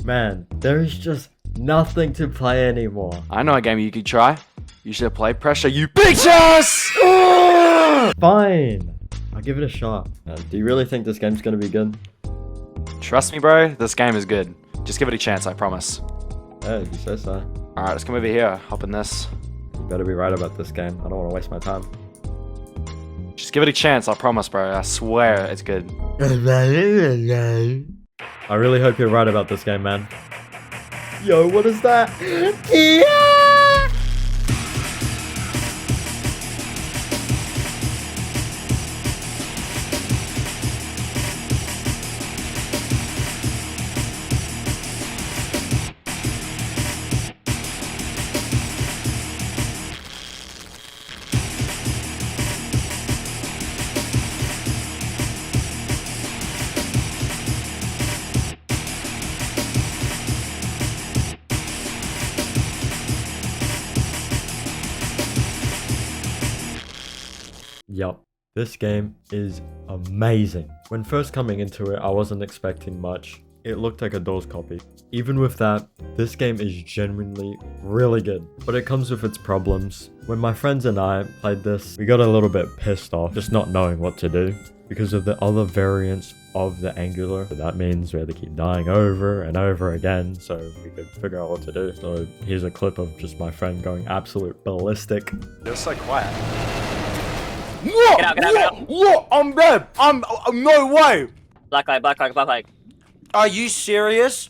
Man, there is just nothing to play anymore. I know a game you could try. You should play Pressure, you bitches! Fine, I'll give it a shot. Do you really think this game's gonna be good? Trust me, bro, this game is good. Just give it a chance, I promise. Hey, if you say so. Alright, let's come over here. Hop in this. You better be right about this game. I don't want to waste my time. Just give it a chance, I promise, bro. I swear it's good. I really hope you're right about this game, man. Yo, what is that? Yeah! Yup, this game is amazing. When first coming into it, I wasn't expecting much. It looked like a Doors copy. Even with that, this game is genuinely really good. But it comes with its problems. When my friends and I played this, we got a little bit pissed off, just not knowing what to do. Because of the other variants of the Angular. So that means we had to keep dying over and over again, so we could figure out what to do. So here's a clip of just my friend going absolute ballistic. You're so quiet. What? Get out. What? I'm dead. No way. Black light. Are you serious?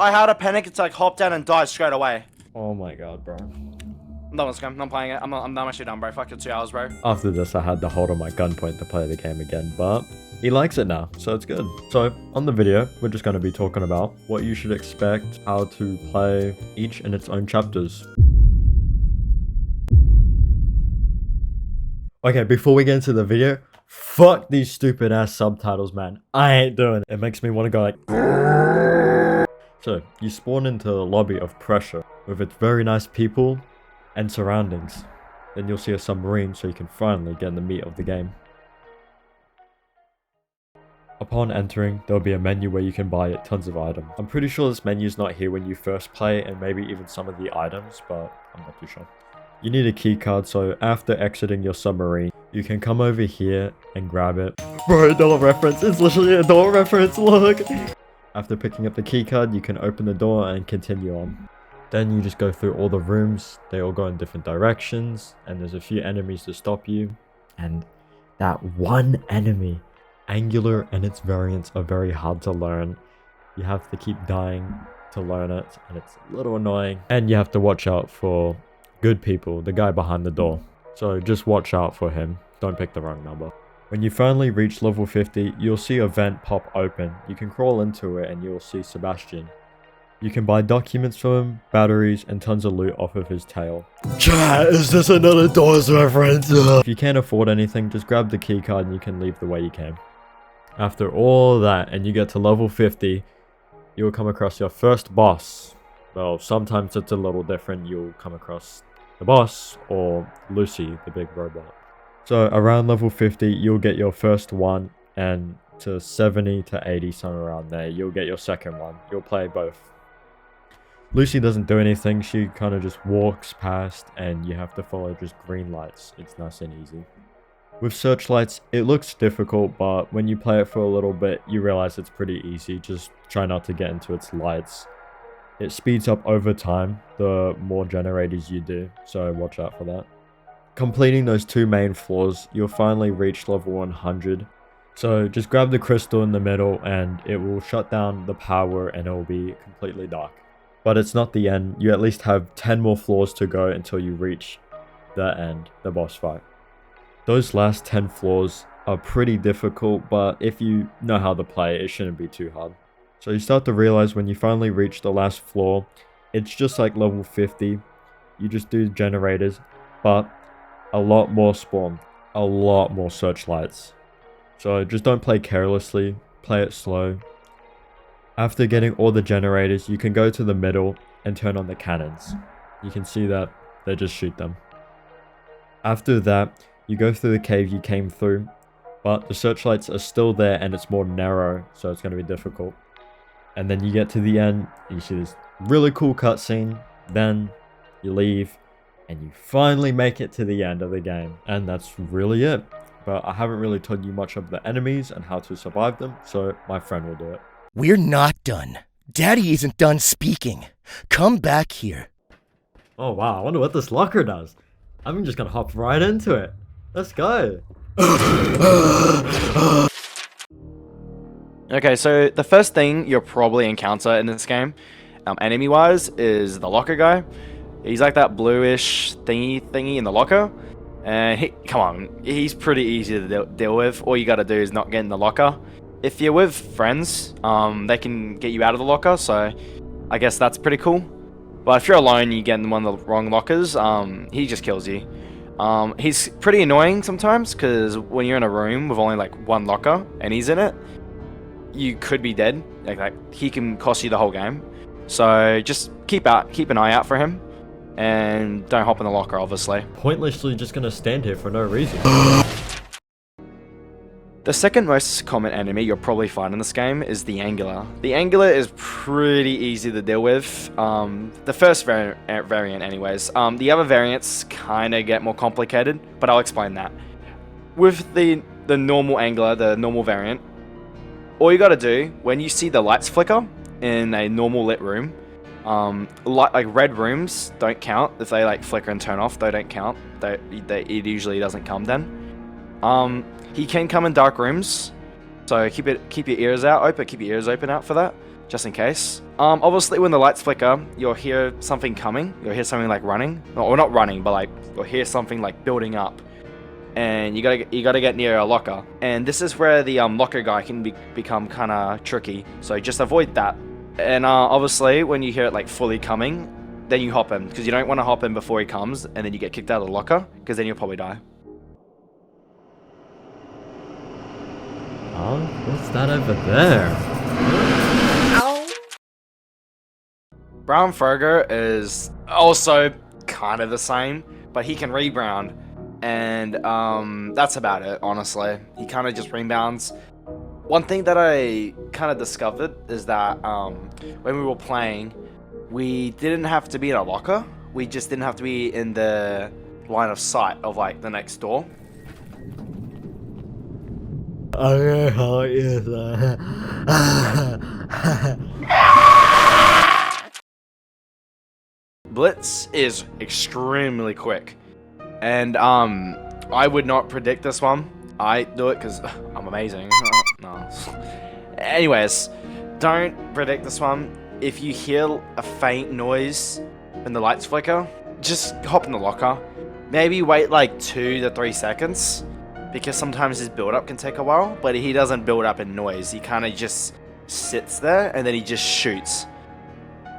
I had a panic attack, hopped down and died straight away. Oh my god, bro. I'm done with this game. I'm playing it. I'm actually done, bro. Fuck it, 2 hours, bro. After this, I had to hold on my gunpoint to play the game again, but he likes it now, so it's good. So, on the video, we're just going to be talking about what you should expect, how to play each in its own chapters. Okay, before we get into the video, fuck these stupid ass subtitles, man. I ain't doing it. It makes me want to go like... So, you spawn into the lobby of Pressure with its very nice people and surroundings. Then you'll see a submarine so you can finally get in the meat of the game. Upon entering, there'll be a menu where you can buy tons of items. I'm pretty sure this menu's not here when you first play, and maybe even some of the items, but I'm not too sure. You need a key card, so after exiting your submarine, you can come over here and grab it. Bro, door reference, it's literally a door reference, look! After picking up the key card, you can open the door and continue on. Then you just go through all the rooms, they all go in different directions, and there's a few enemies to stop you. And that one enemy, Angular and its variants are very hard to learn. You have to keep dying to learn it, and it's a little annoying. And you have to watch out for good people, the guy behind the door. So just watch out for him, don't pick the wrong number. When you finally reach level 50, you'll see a vent pop open. You can crawl into it and you'll see Sebastian. You can buy documents from him, batteries, and tons of loot off of his tail. Chat, is this another Doors reference? If you can't afford anything, just grab the keycard and you can leave the way you came. After all that, and you get to level 50, you'll come across your first boss. Well, sometimes it's a little different. You'll come across the boss or Lucy, the big robot. So around level 50, you'll get your first one, and to 70 to 80, somewhere around there, you'll get your second one. You'll play both. Lucy doesn't do anything. She kind of just walks past, and you have to follow just green lights. It's nice and easy. With searchlights, it looks difficult, but when you play it for a little bit, you realize it's pretty easy. Just try not to get into its lights. It speeds up over time, the more generators you do, so watch out for that. Completing those 2 main floors, you'll finally reach level 100. So just grab the crystal in the middle and it will shut down the power and it will be completely dark. But it's not the end. You at least have 10 more floors to go until you reach the end, the boss fight. Those last 10 floors are pretty difficult, but if you know how to play, it shouldn't be too hard. So you start to realize when you finally reach the last floor, it's just like level 50. You just do generators, but a lot more spawn, a lot more searchlights. So just don't play carelessly, play it slow. After getting all the generators, you can go to the middle and turn on the cannons. You can see that they just shoot them. After that, you go through the cave you came through, but the searchlights are still there and it's more narrow, so it's going to be difficult. And then you get to the end, you see this really cool cutscene, then you leave, and you finally make it to the end of the game. And that's really it. But I haven't really told you much of the enemies and how to survive them, so my friend will do it. We're not done. Daddy isn't done speaking. Come back here. Oh wow, I wonder what this locker does. I'm just gonna hop right into it. Let's go. Okay, so the first thing you'll probably encounter in this game, enemy-wise, is the locker guy. He's like that bluish thingy in the locker. And come on, he's pretty easy to deal with. All you gotta do is not get in the locker. If you're with friends, they can get you out of the locker, so I guess that's pretty cool. But if you're alone, you get in one of the wrong lockers, he just kills you. He's pretty annoying sometimes, because when you're in a room with only like one locker, and he's in it, you could be dead. Like he can cost you the whole game. So just keep an eye out for him, and don't hop in the locker, obviously. Pointlessly just gonna stand here for no reason. The second most common enemy you'll probably find in this game is the Angular. The Angular is pretty easy to deal with. The first variant anyways. The other variants kind of get more complicated, but I'll explain that. With the normal Angular, the normal variant, all you gotta do, when you see the lights flicker in a normal lit room, like red rooms don't count. If they like flicker and turn off, they don't count. It usually doesn't come then. He can come in dark rooms, so keep your ears open out for that, just in case. Obviously when the lights flicker, you'll hear something coming. You'll hear something like running, or not running, but like you'll hear something like building up, and you gotta get near a locker. And this is where the locker guy can become kind of tricky. So just avoid that. And obviously when you hear it like fully coming, then you hop in, because you don't want to hop in before he comes, and then you get kicked out of the locker, because then you'll probably die. Oh, what's that over there? Brown Frogger is also kind of the same, but he can rebound, and that's about it, honestly. He kind of just rebounds. One thing that I kind of discovered is that when we were playing, we didn't have to be in a locker. We just didn't have to be in the line of sight of like the next door. Okay, how is Blitz is extremely quick, and I would not predict this one. I do it because I'm amazing. No. Anyways, don't predict this one. If you hear a faint noise when the lights flicker, just hop in the locker. Maybe wait like 2 to 3 seconds, because sometimes his build-up can take a while, but he doesn't build up in noise. He kind of just sits there, and then he just shoots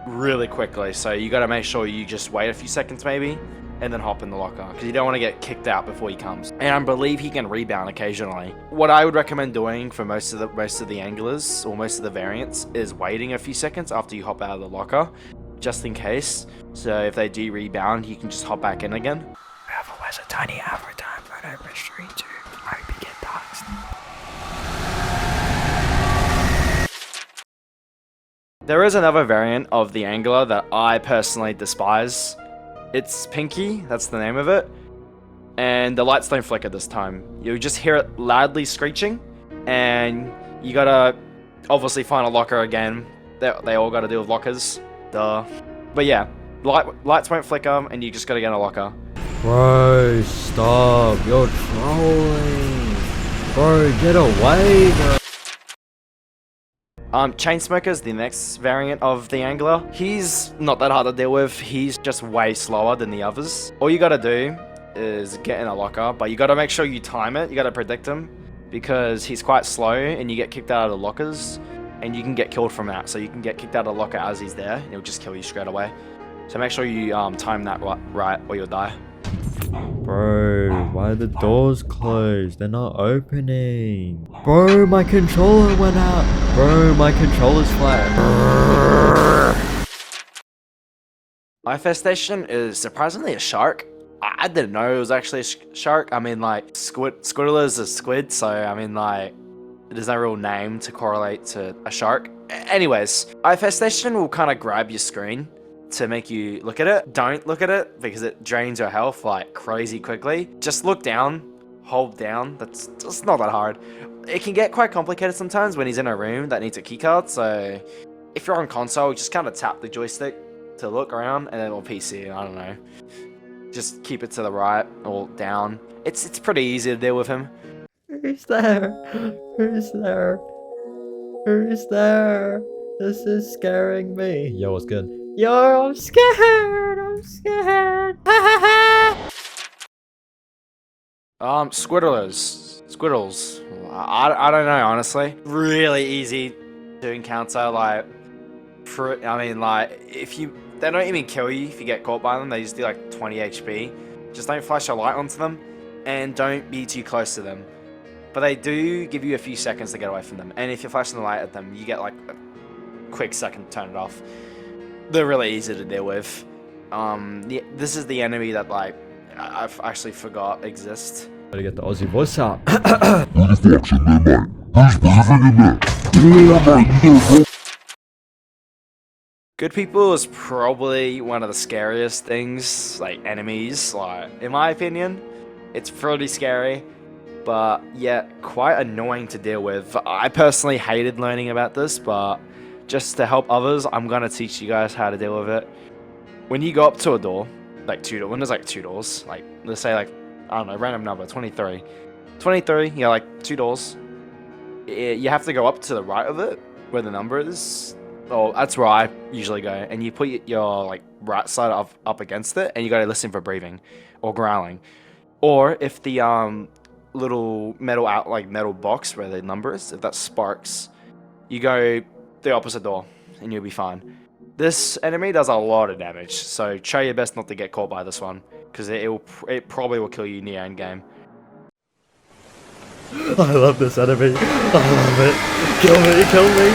really quickly. So you got to make sure you just wait a few seconds maybe, and then hop in the locker, because you don't want to get kicked out before he comes. And I believe he can rebound occasionally. What I would recommend doing for most of the Angulars, or most of the variants, is waiting a few seconds after you hop out of the locker, just in case. So if they do rebound, you can just hop back in again. Whoever was a tiny advertime right over the street too. I hope you get doxed. There is another variant of the Angular that I personally despise. It's Pinky, that's the name of it. And the lights don't flicker this time. You just hear it loudly screeching, and you gotta obviously find a locker again. They all gotta deal with lockers. Duh. But yeah, lights won't flicker, and you just gotta get in a locker. Bro, stop. You're trolling. Bro, get away, bro. Chainsmoker's the next variant of the Angler. He's not that hard to deal with. He's just way slower than the others. All you gotta do is get in a locker, but you gotta make sure you time it. You gotta predict him because he's quite slow and you get kicked out of the lockers and you can get killed from that. So you can get kicked out of the locker as he's there and he'll just kill you straight away. So make sure you time that right or you'll die. Bro, why are the doors closed? They're not opening. Bro, my controller went out. Bro, my controller's flat. Infestation is surprisingly a shark. I didn't know it was actually a shark. I mean, like, Squidler is a squid, so I mean, like, there's no real name to correlate to a shark. Anyways, infestation will kind of grab your screen to make you look at it. Don't look at it because it drains your health like crazy quickly. Just look down, hold down. That's just not that hard. It can get quite complicated sometimes when he's in a room that needs a keycard. So if you're on console, just kind of tap the joystick to look around, and then on PC, I don't know, just keep it to the right or down. It's pretty easy to deal with him. Who's there? Who's there? Who's there? This is scaring me. Yo, what's good? Yo, I'm scared. I'm scared. Squiddles. I don't know, honestly. Really easy to encounter. Like, I mean, like, they don't even kill you if you get caught by them. They just do like 20 HP. Just don't flash a light onto them, and don't be too close to them. But they do give you a few seconds to get away from them. And if you're flashing the light at them, you get like a quick second to turn it off. They're really easy to deal with. This is the enemy that, like, I've actually forgot exists. Gotta get the Aussie voice out. Good people is probably one of the scariest things, like, enemies, like, in my opinion. It's pretty scary, but yet quite annoying to deal with. I personally hated learning about this, but just to help others, I'm gonna teach you guys how to deal with it. When you go up to a door, like when there's like 2 doors, like, let's say, like, I don't know, random number, 23. 23, you got like 2 doors. You have to go up to the right of it, where the number is. Oh, that's where I usually go. And you put your like right side up against it, and you gotta listen for breathing or growling. Or if the little metal box where the number is, if that sparks, you go the opposite door and you'll be fine. This enemy does a lot of damage, so try your best not to get caught by this one, because it probably will kill you near end game. I love this enemy. I love it. Kill me, kill me.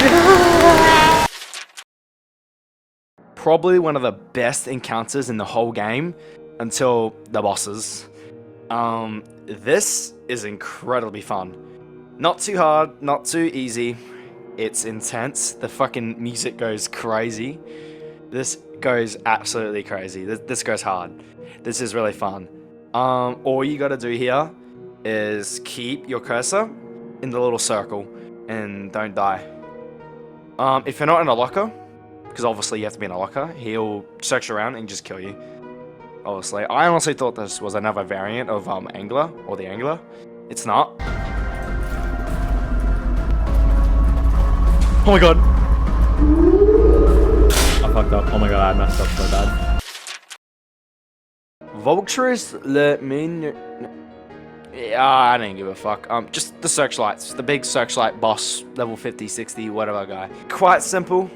Probably one of the best encounters in the whole game until the bosses. This is incredibly fun. Not too hard, not too easy. It's intense. The fucking music goes crazy. This goes absolutely crazy. This goes hard. This is really fun. All you gotta do here is keep your cursor in the little circle and don't die. If you're not in a locker, because obviously you have to be in a locker, he'll search around and just kill you. Obviously, I honestly thought this was another variant of Angler, or the Angler. It's not. Oh my god! I fucked up. Oh my god, I messed up so bad. Vultures let me. Yeah, I didn't give a fuck. Just the searchlights, the big searchlight boss, level 50, 60, whatever guy. Quite simple,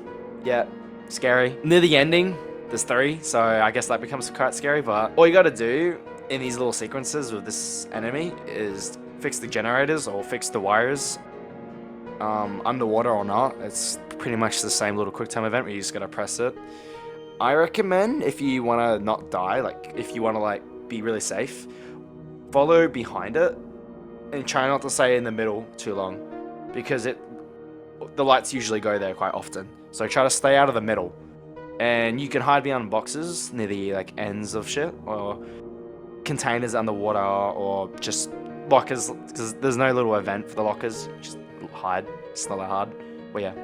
yeah, scary. Near the ending, there's 3, so I guess that becomes quite scary. But all you gotta do in these little sequences with this enemy is fix the generators or fix the wires. Underwater or not, it's pretty much the same little quick time event where you just gotta press it. I recommend, if you wanna not die, like if you wanna like be really safe, follow behind it and try not to stay in the middle too long, because the lights usually go there quite often. So try to stay out of the middle, and you can hide behind boxes near the like ends of shit, or containers underwater, or just lockers, because there's no little event for the lockers. Just hide. It's not that hard. Well, yeah.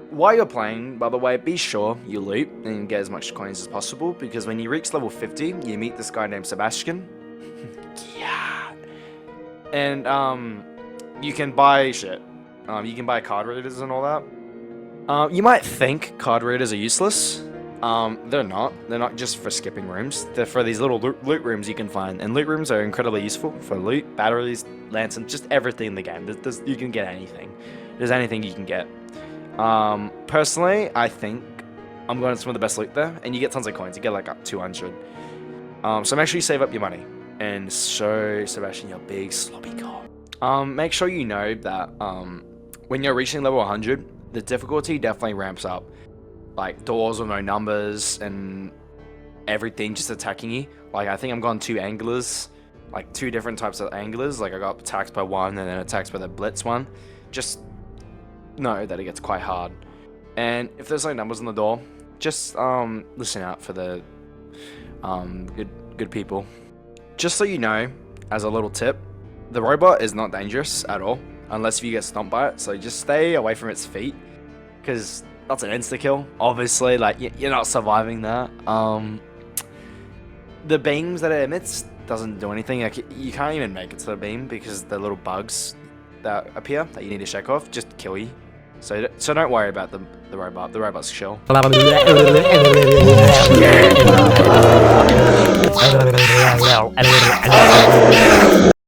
While you're playing, by the way, be sure you loot and get as much coins as possible, because when you reach level 50, you meet this guy named Sebastian. Yeah. And you can buy shit. You can buy card readers and all that. You might think card readers are useless. They're not. They're not just for skipping rooms. They're for these little loot rooms you can find. And loot rooms are incredibly useful for loot, batteries, lanterns, just everything in the game. You can get anything. There's anything you can get. Personally, I think I'm going to some of the best loot there. And you get tons of coins. You get like up 200. So make sure you save up your money. And show Sebastian your big sloppy cock. Make sure you know that when you're reaching level 100, the difficulty definitely ramps up. Like doors with no numbers and everything just attacking you. Like I think I'm going 2 anglers, like 2 different types of anglers. Like I got attacked by one and then attacked by the blitz one. Just know that it gets quite hard. And if there's no numbers on the door, just listen out for the good people. Just so you know, as a little tip, the robot is not dangerous at all unless you get stomped by it. So just stay away from its feet because that's an insta-kill, obviously, like, you're not surviving that. The beams that it emits doesn't do anything. Like, you can't even make it to the beam because the little bugs that appear that you need to shake off just kill you. So don't worry about the robot. The robot's chill.